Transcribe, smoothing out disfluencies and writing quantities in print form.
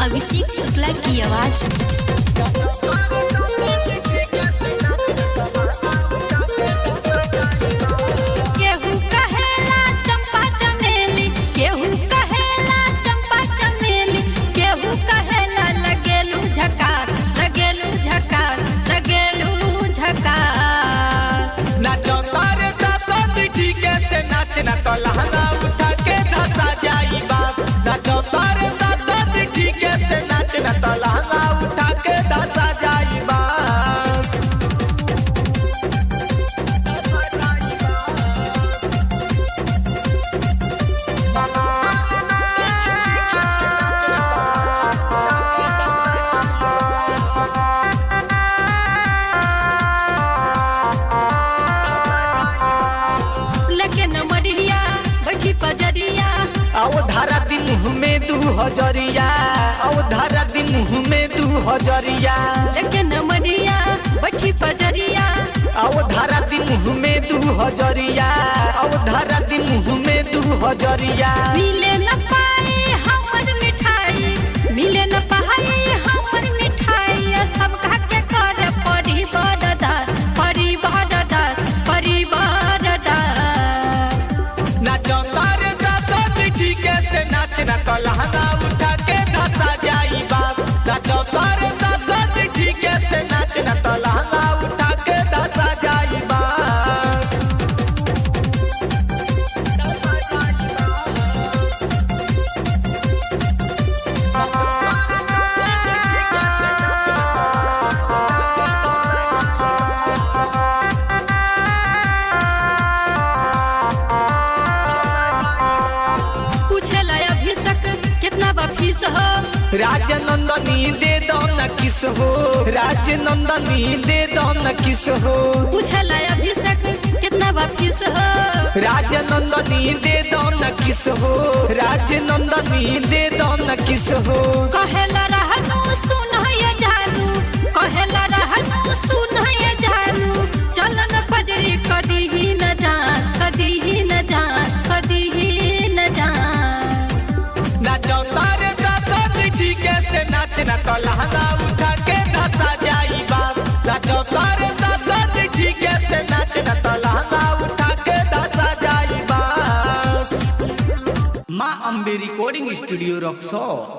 अभिषेक शुक्ला की आवाज धारा दिन में 2000 धारा दिन में 2000 लेकिन मरिया बैठी पजरिया धारा दिन में 2000 धारा दिन में 2000 मिले न पाए हमर मिठाई मिले न पाए हमर मिठाई सब के कर परिवार दास परिवार दास परिवार दास नाचो तारे दादा ठीक से नाचना तो लहंगा उठा के धसा जाई बात नाचो तारे दादा ठीक से नाचना तो लहंगा उठा के धसा जाई बात राजनंदनी दे दो न किस हो राजनंदनी दे दो न किस हो पूछल अभिषेक कितना वापिस हो राजनंदनी दे दो न किस हो राजनंदनी दे दो न किस हो कहेला रहनु सुन ये जानू कहेला रहनु सुन ये जानू चलन पजरी कदी ही न जान कदी ही न जान कदी ही न जान नाचो तारे दादा ठीक से नाचना तो लहंगा उठा के धसा जाई बात नाचो तारे दादा ठीक से नाचना तो लहंगा उठा के धसा जाई बात। माँ अम्बे रिकॉर्डिंग स्टूडियो रक्सौल।